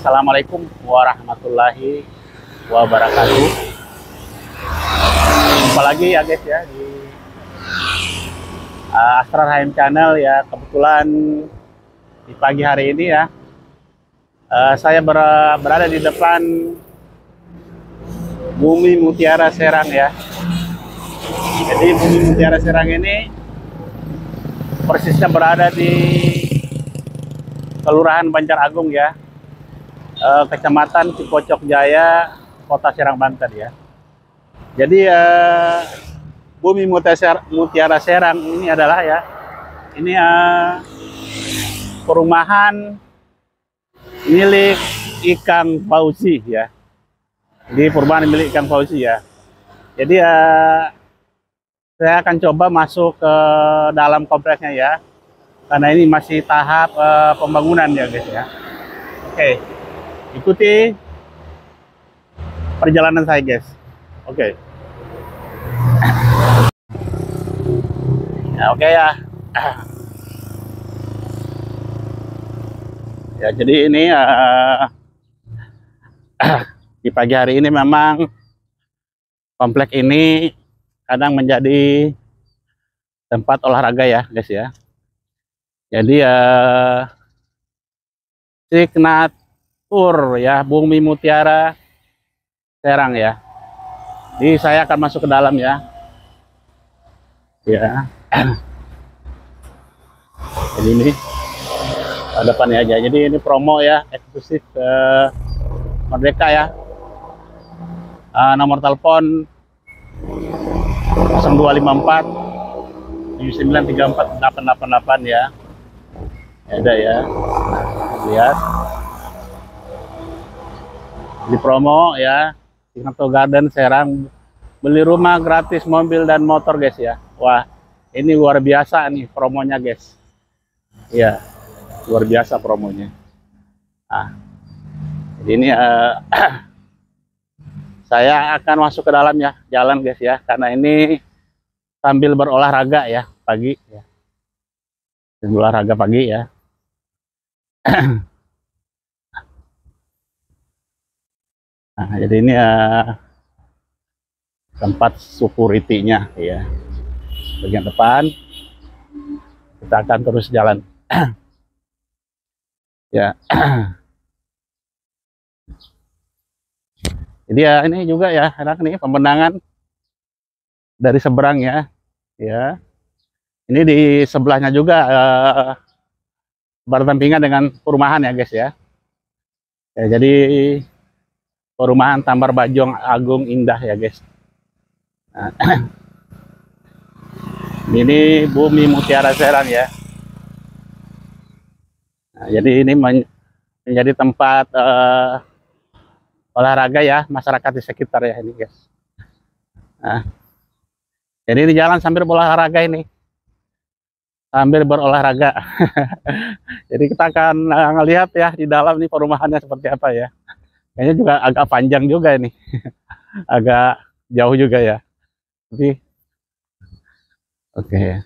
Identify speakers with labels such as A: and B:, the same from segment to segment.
A: Assalamualaikum warahmatullahi wabarakatuh. Jumpa lagi ya guys ya di Asrar HM Channel ya. Kebetulan di pagi hari ini ya saya berada di depan Bumi Mutiara Serang ya. Jadi Bumi Mutiara Serang ini persisnya berada di Kelurahan Banjar Agung ya, Kecamatan Cipocok Jaya, Kota Serang, Banten ya. Jadi Bumi Mutiara Serang ini adalah ya, ini perumahan milik Ikang Fauzi ya. Di perumahan milik Ikang Fauzi ya. Jadi saya akan coba masuk ke dalam kompleksnya ya, karena ini masih tahap pembangunan ya guys ya. Oke, ikuti perjalanan saya guys. Oke. Ya, oke ya. Ya, jadi ini di pagi hari ini memang komplek ini kadang menjadi tempat olahraga ya guys ya. Jadi signatur ya Bumi Mutiara Serang ya. Jadi saya akan masuk ke dalam ya. Ya. Jadi ini depannya aja. Jadi ini promo ya, eksklusif Merdeka ya. Nomor telepon 0254 7934 888 ya. Ada ya. Lihat. Di promo ya. Signatur Garden Serang, beli rumah gratis mobil dan motor guys ya. Wah, ini luar biasa nih promonya guys. Ya, luar biasa promonya. Jadi ini saya akan masuk ke dalam ya, jalan guys ya, karena ini sambil berolahraga ya pagi ya. Olahraga pagi ya. Nah, jadi ini tempat security-nya ya. Bagian depan kita akan terus jalan. Ya. Jadi ya ini juga ya enak nih pemandangan dari seberang ya. Ya. Ini di sebelahnya juga berdampingan dengan perumahan ya guys ya. Ya, jadi perumahan Tambar Bajong Agung Indah ya guys. Nah, ini Bumi Mutiara Serang ya. Nah, jadi ini menjadi tempat olahraga ya masyarakat di sekitar ya ini guys. Nah, jadi di jalan sambil berolahraga ini. Sambil berolahraga. Jadi kita akan ngelihat ya di dalam nih perumahannya seperti apa ya. Kayaknya juga agak panjang juga ini. Agak jauh juga ya. Tapi oke.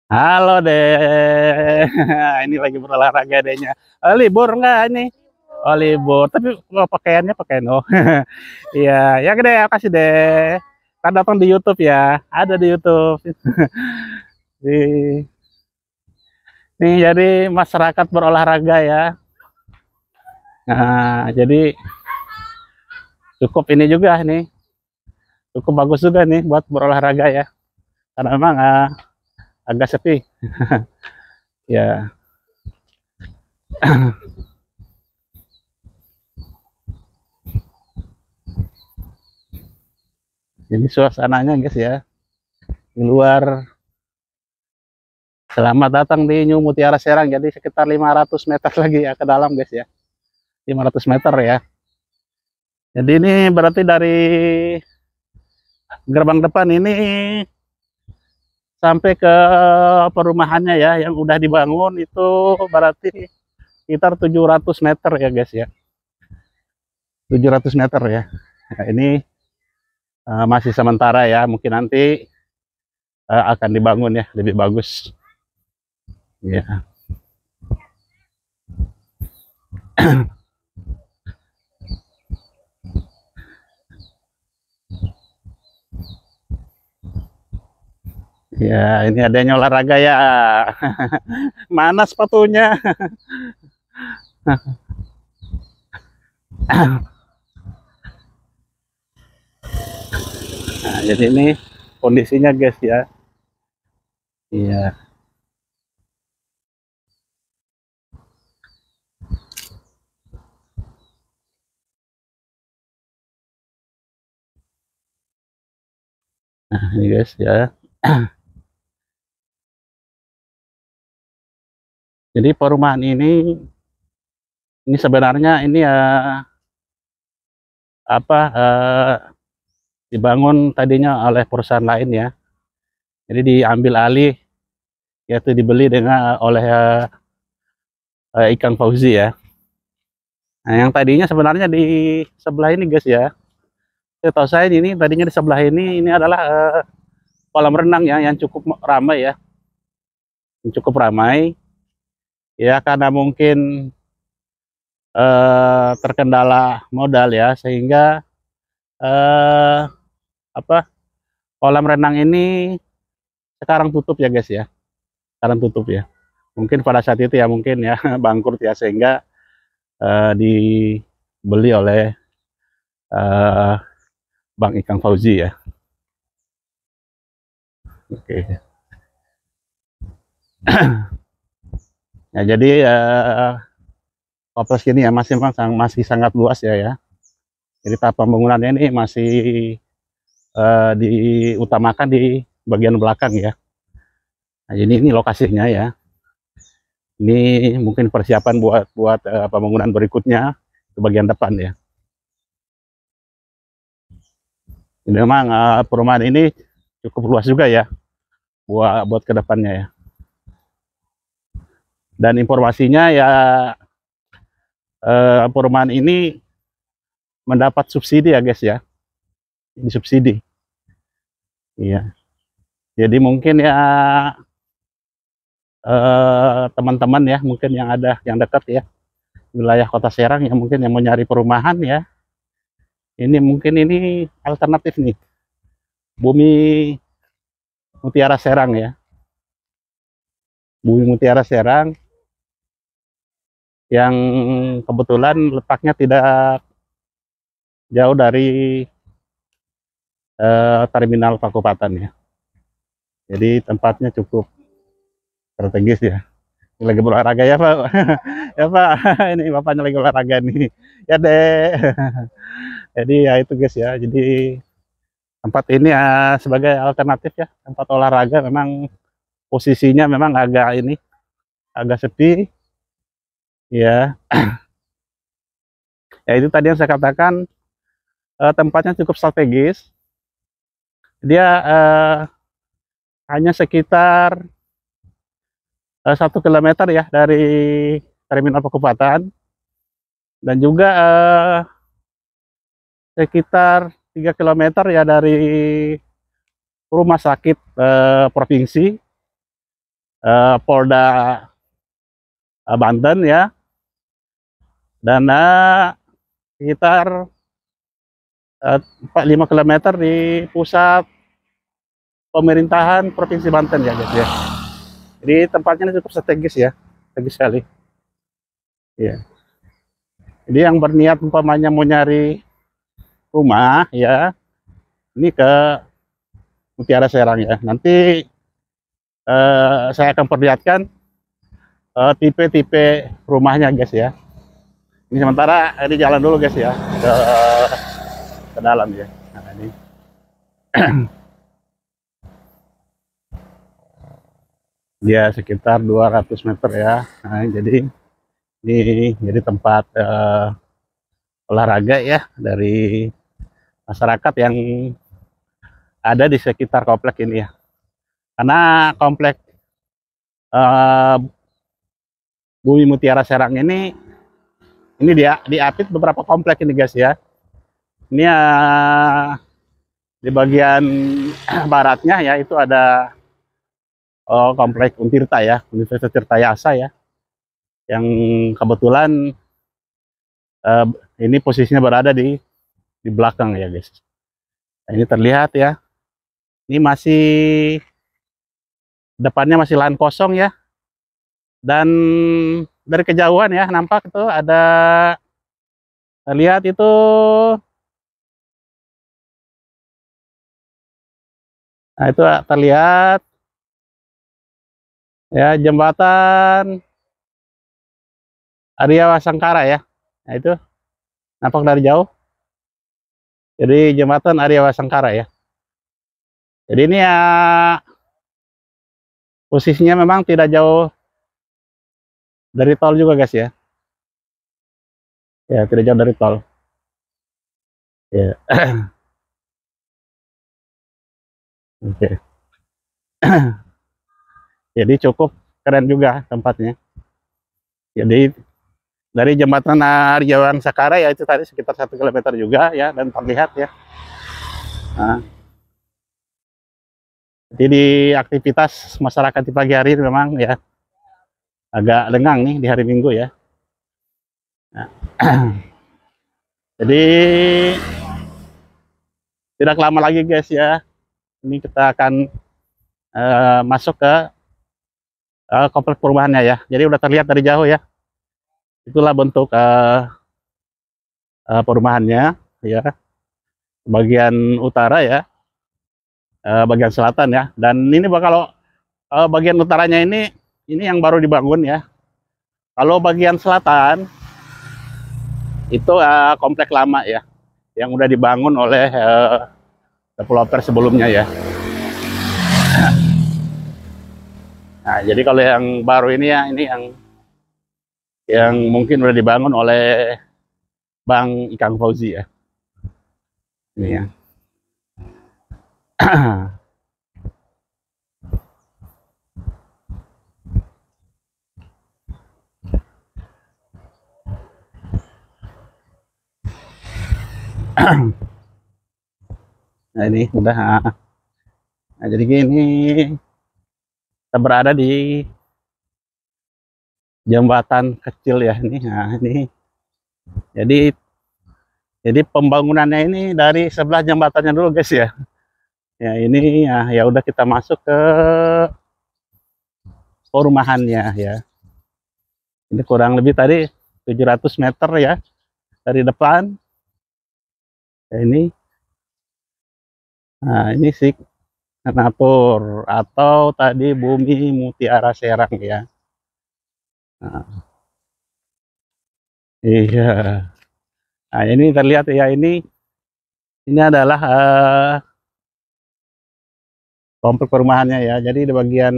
A: Halo deh. Ini lagi berolahraga dehnya. Libur enggak ini? Oh libur. Tapi pakaiannya pakaian oh. Iya, ya gede kasih deh. Kan datang di YouTube ya. Ada di YouTube. Nih jadi masyarakat berolahraga ya. Nah, jadi cukup ini juga nih. Cukup bagus juga nih buat berolahraga ya. Karena memang agak sepi. Ya. Jadi suasananya guys ya. Di luar. Selamat datang di New Mutiara Serang. Jadi sekitar 500 meter lagi ya ke dalam guys ya. 500 meter ya. Jadi ini berarti dari gerbang depan ini sampai ke perumahannya ya yang udah dibangun itu berarti sekitar 700 meter ya guys ya. 700 meter ya. Nah, ini masih sementara ya, mungkin nanti akan dibangun ya lebih bagus ya. Ya, ini adanya olahraga ya. Mana sepatunya? Nah, jadi ini kondisinya guys ya. Iya. Nah, ini guys ya. Jadi perumahan ini sebenarnya ini ya apa dibangun tadinya oleh perusahaan lain ya. Jadi diambil alih, yaitu dibeli dengan oleh Ikang Fauzi ya. Nah, yang tadinya sebenarnya di sebelah ini guys ya. Tahu saya ini tadinya di sebelah ini adalah kolam renang ya yang cukup ramai ya, yang cukup ramai ya, karena mungkin terkendala modal ya, sehingga eh, apa kolam renang ini sekarang tutup ya guys ya, sekarang tutup ya. Mungkin pada saat itu ya mungkin ya bangkrut ya, sehingga dibeli oleh eh, Bang Ikang Fauzi ya. Oke. Ya jadi kompleks ini ya masih sangat luas ya. Jadi tahap pembangunannya ini masih diutamakan di bagian belakang ya. Nah, ini lokasinya ya. Ini mungkin persiapan buat pembangunan berikutnya di bagian depan ya. Ini memang perumahan ini cukup luas juga ya buat kedepannya ya. Dan informasinya ya perumahan ini mendapat subsidi ya guys ya. Ini subsidi. Iya. Jadi mungkin ya teman-teman ya, mungkin yang ada yang dekat ya wilayah Kota Serang yang mungkin yang mau nyari perumahan ya, ini mungkin ini alternatif nih, Bumi Mutiara Serang ya. Bumi Mutiara Serang yang kebetulan letaknya tidak jauh dari terminal Pakupatan ya. Jadi tempatnya cukup strategis ya. Ini lagi berolahraga ya Pak. Ya Pak, ini bapaknya lagi olahraga nih. Ya deh. Jadi ya itu guys ya. Jadi tempat ini ya sebagai alternatif ya, tempat olahraga. Memang posisinya memang agak sepi ya. Ya itu tadi yang saya katakan, tempatnya cukup strategis. Dia hanya sekitar 1 kilometer ya dari terminal Pakupatan, dan juga sekitar 3 kilometer ya dari rumah sakit provinsi Polda Banten ya, dan sekitar 5 kilometer di pusat pemerintahan Provinsi Banten ya guys ya. Jadi tempatnya cukup strategis ya, strategis sekali. Ya. Jadi yang berniat umpamanya mau nyari rumah ya, ini ke Mutiara Serang ya. Nanti saya akan perlihatkan tipe-tipe rumahnya guys ya. Ini sementara ini jalan dulu guys ya ke dalam ya. Nah, ini. Dia sekitar 200 meter ya. Nah, jadi tempat olahraga ya dari masyarakat yang ada di sekitar komplek ini ya. Karena komplek Bumi Mutiara Serang ini dia diapit beberapa komplek ini guys ya. Ini di bagian baratnya ya itu ada komplek Untirta ya, Universitas Tirta Yasa ya, yang kebetulan Eh, ini posisinya berada di belakang ya guys. Nah, ini terlihat ya. Ini masih depannya masih lahan kosong ya. Dan dari kejauhan ya nampak itu ada terlihat itu nah itu terlihat ya jembatan Arya Wasangkara ya. Nah itu nampak dari jauh. Jadi jembatan Arya Wasangkara ya. Jadi ini ya posisinya memang tidak jauh dari tol juga guys ya. Ya tidak jauh dari tol. Ya. Oke. Jadi cukup keren juga tempatnya. Jadi dari jembatan Arya Wasangkara ya itu tadi sekitar 1 kilometer juga ya dan terlihat ya. Nah, jadi di aktivitas masyarakat di pagi hari memang ya agak lengang nih di hari Minggu ya. Nah, jadi tidak lama lagi guys ya. Ini kita akan masuk ke kompleks perumahannya ya. Jadi udah terlihat dari jauh ya. Itulah bentuk perumahannya ya. Bagian utara ya, bagian selatan ya. Dan ini kalau bagian utaranya ini yang baru dibangun ya. Kalau bagian selatan itu komplek lama ya, yang udah dibangun oleh developer sebelumnya ya. Nah, jadi kalau yang baru ini ya, ini yang mungkin udah dibangun oleh Bang Ikang Fauzi ya. Ini ya. Nah ini udah. Nah jadi gini, kita berada di jembatan kecil ya ini. Nah ini, jadi pembangunannya ini dari sebelah jembatannya dulu guys ya. Ya ini ya udah kita masuk ke perumahannya ya. Ini kurang lebih tadi 700 meter ya dari depan. Ya, ini sih Natur atau tadi Bumi Mutiara Serang ya. Nah, iya. Nah, ini terlihat ya ini adalah komplek perumahannya ya. Jadi di bagian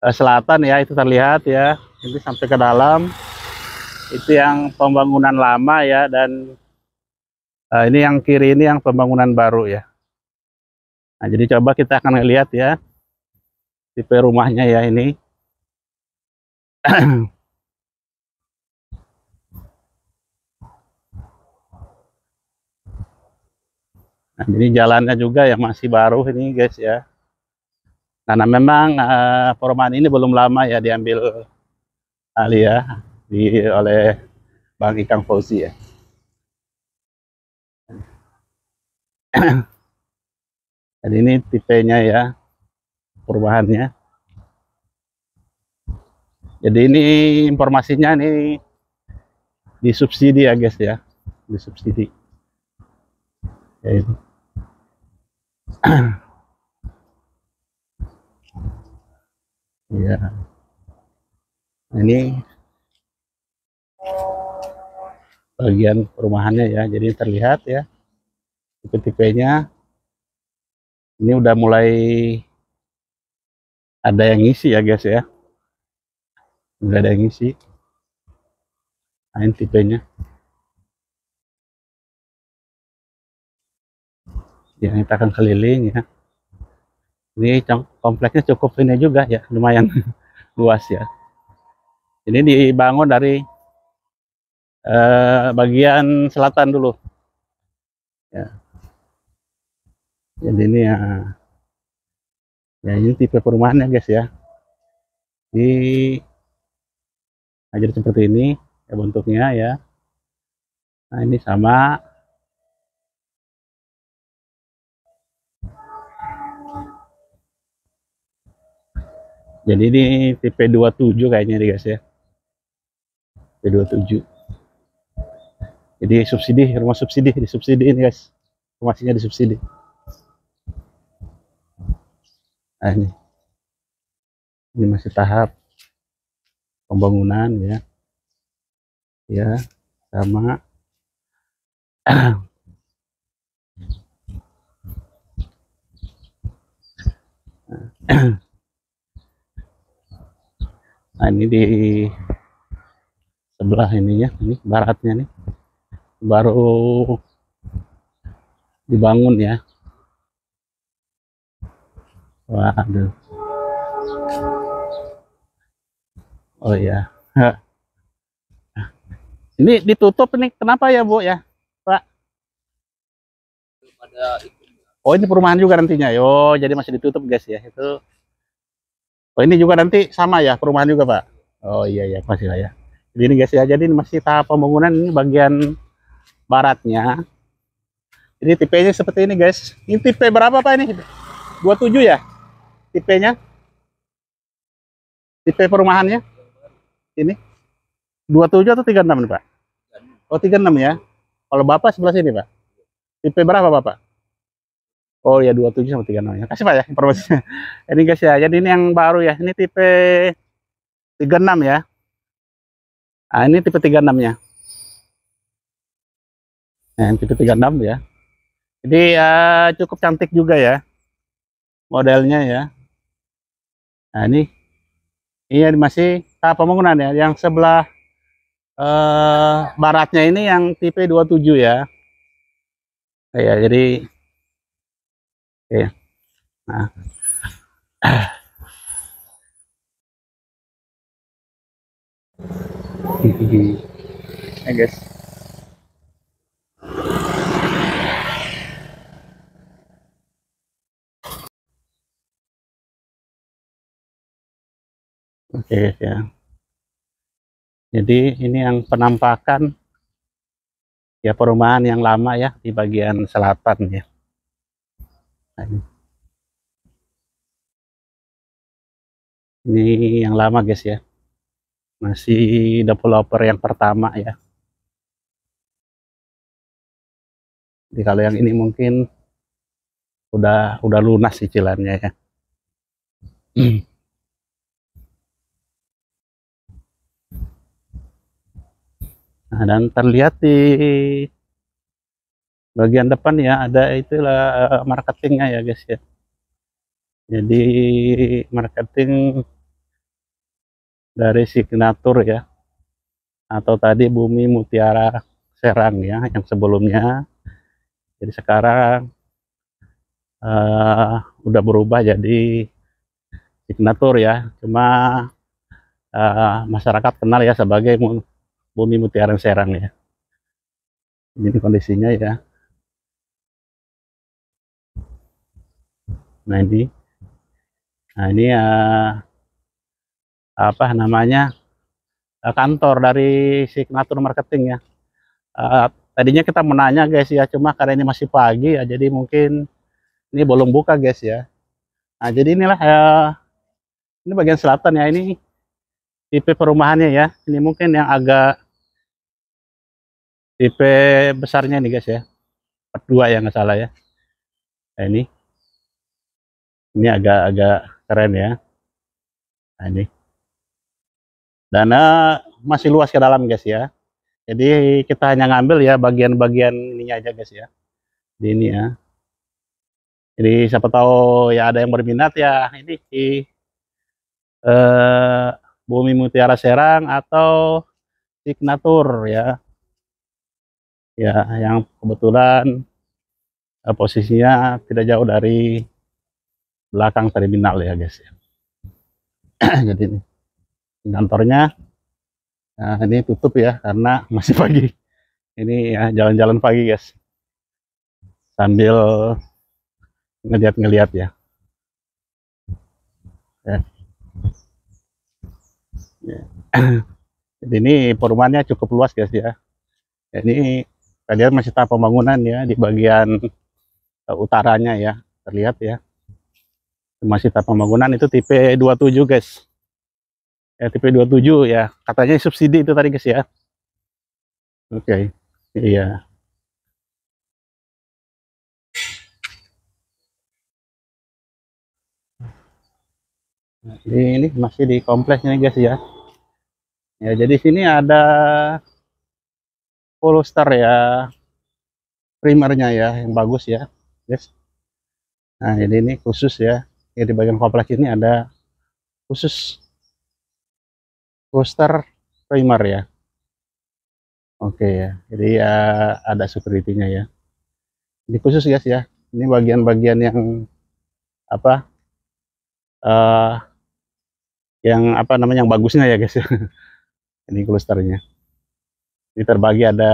A: selatan ya itu terlihat ya. Ini sampai ke dalam. Itu yang pembangunan lama ya dan ini yang kiri ini yang pembangunan baru ya. Nah, jadi coba kita akan lihat ya tipe rumahnya ya ini. Nah, ini jalannya juga yang masih baru ini guys ya. Karena memang perumahan ini belum lama ya diambil alih ya oleh Bang Ikang Fauzi ya. Jadi ini tipenya ya perumahannya. Jadi ini informasinya ini disubsidi ya guys ya, disubsidi. Ya, ini. Ya. Ini bagian perumahannya ya, jadi terlihat ya tipe-tipenya. Ini udah mulai ada yang ngisi ya guys ya, udah ada yang ngisi. Nah, ini tipenya. Ya, kita akan keliling ya. Ini kompleksnya cukup ini juga ya, lumayan luas ya. Ini dibangun dari bagian selatan dulu. Ya. Jadi ini ya ini tipe perumahannya guys ya. Di jadi seperti ini ya bentuknya ya. Nah, ini sama. Jadi ini tipe 27 kayaknya nih guys ya. Tipe 27. Jadi subsidi, rumah subsidi, disubsidi ini guys. Rumahnya disubsidi. Nah, ini masih tahap pembangunan ya. Ya, sama. Nah, ini di sebelah ininya, ini baratnya nih. Baru dibangun ya. Waduh. Oh ya. Ini ditutup nih. Kenapa ya, Bu ya? Pak. Oh, ini perumahan juga nantinya. Yo, jadi masih ditutup, guys ya. Itu. Oh, ini juga nanti sama ya, perumahan juga, Pak. Oh iya ya, masih lah ya. Jadi ini guys ya, jadi ini masih tahap pembangunan, ini bagian baratnya. Jadi tipenya seperti ini, guys. Ini tipe berapa, Pak ini? 27 ya? Tipenya? Tipe perumahannya? Ini 27 atau 36 nih, Pak? Oh, 36 ya. Kalau Bapak sebelah sini, Pak. Tipe berapa, Bapak? Oh ya, 27 sama 36 ya. Kasih Pak ya informasinya. Ini guys ya, jadi ini yang baru ya. Ini tipe 36 ya. Nah, ini tipe 36-nya. Nah, tipe 36 ya. Jadi cukup cantik juga ya modelnya ya. Nah, ini iya masih tahap pembangunan ya. Yang sebelah baratnya ini yang tipe 27 ya. Ya, jadi ya. Nah. Ya guys. Oke ya. Jadi ini yang penampakan ya perumahan yang lama ya di bagian selatan ya. Nah, ini yang lama guys ya. Masih developer yang pertama ya. Jadi kalau yang ini mungkin udah lunas cicilannya ya. Nah, dan terlihat di bagian depan ya ada itulah marketingnya ya guys ya. Jadi marketing dari Signatur ya, atau tadi Bumi Mutiara Serang ya yang sebelumnya. Jadi sekarang udah berubah jadi Signatur ya. Cuma masyarakat kenal ya sebagai Bumi Mutiara Serang ya. Ini kondisinya ya. Nah ini apa namanya kantor dari Signatur Marketing ya. Tadinya kita menanya guys ya, cuma karena ini masih pagi ya, jadi mungkin ini belum buka guys ya. Nah jadi inilah ini bagian selatan ya, ini tipe perumahannya ya. Ini mungkin yang agak tipe besarnya nih guys ya, 42 ya nggak salah ya. Nah, ini agak-agak keren ya. Nah, ini dan masih luas ke dalam guys ya. Jadi kita hanya ngambil ya bagian-bagian ininya aja guys ya. Di ini ya. Jadi siapa tahu ya ada yang berminat ya ini di Bumi Mutiara Serang atau Signatur ya. Ya, yang kebetulan posisinya tidak jauh dari belakang terminal ya guys ya. Jadi ini kantornya ini tutup ya karena masih pagi. Ini ya jalan-jalan pagi guys, sambil ngeliat-ngeliat ya. Ya. Ya. Jadi ini perumahannya cukup luas guys ya. Ini Kita lihat masih tahap pembangunan ya di bagian utaranya ya, terlihat ya. Masih tahap pembangunan, itu tipe 27 guys. Ya, tipe 27 ya. Katanya subsidi itu tadi guys ya. Oke. Iya. Nah, ini masih di kompleksnya guys ya. Ya, jadi sini ada Polestar ya, primernya ya, yang bagus ya, guys. Nah, jadi ini khusus ya. Ya, di bagian kompleks ini ada khusus Polestar primer ya. Oke ya. Jadi ya ada security-nya ya. Ini khusus guys ya. Ini bagian-bagian yang apa? eh yang apa namanya, yang bagusnya ya guys ya. Ini clusternya. Ini terbagi ada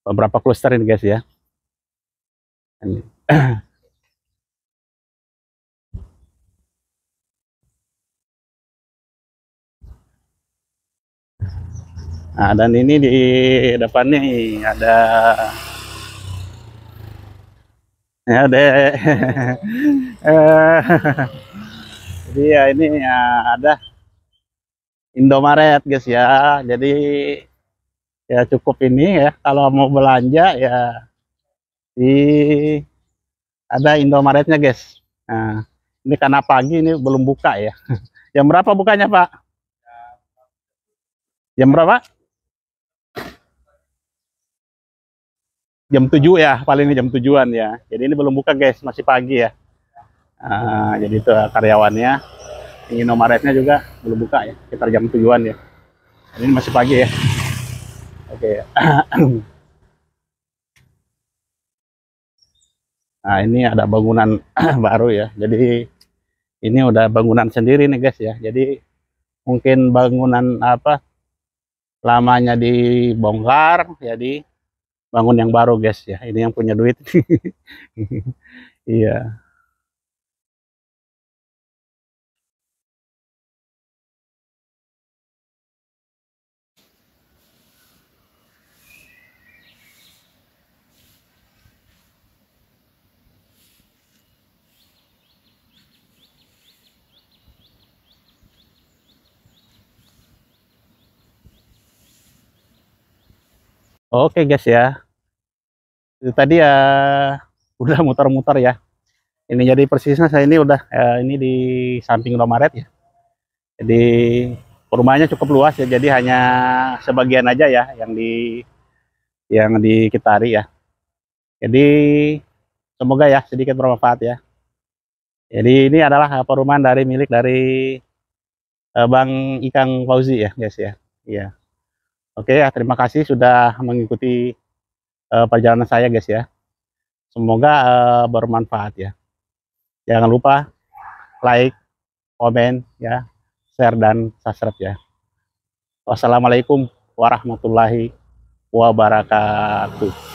A: beberapa cluster ini guys ya. Ini. Nah, dan ini di depannya ada ya deh. Jadi ya ini ya ada Indomaret guys ya. Jadi ya cukup ini ya, kalau mau belanja ya di ada Indomaretnya guys. Nah, ini karena pagi ini belum buka ya. Jam berapa bukanya Pak? Jam berapa? Jam 7 ya, paling ini jam 7-an ya. Jadi ini belum buka guys, masih pagi ya. Jadi itu karyawannya. Indomaretnya juga belum buka ya, sekitar jam 7-an ya. Ini masih pagi ya. Oke. Nah, ini ada bangunan baru ya. Jadi ini udah bangunan sendiri nih guys ya. Jadi mungkin bangunan apa lamanya dibongkar, jadi bangun yang baru guys ya. Ini yang punya duit. Iya. Oke guys ya. Itu tadi ya udah muter-muter ya. Ini jadi persisnya saya ini udah ini di samping Indomaret ya. Jadi rumahnya cukup luas ya. Jadi hanya sebagian aja ya yang di Kitari ya. Jadi semoga ya sedikit bermanfaat ya. Jadi ini adalah perumahan dari milik dari Bang Ikang Fauzi ya guys ya. Iya. Oke ya, terima kasih sudah mengikuti perjalanan saya guys ya. Semoga bermanfaat ya. Jangan lupa like, komen ya, share dan subscribe ya. Wassalamualaikum warahmatullahi wabarakatuh.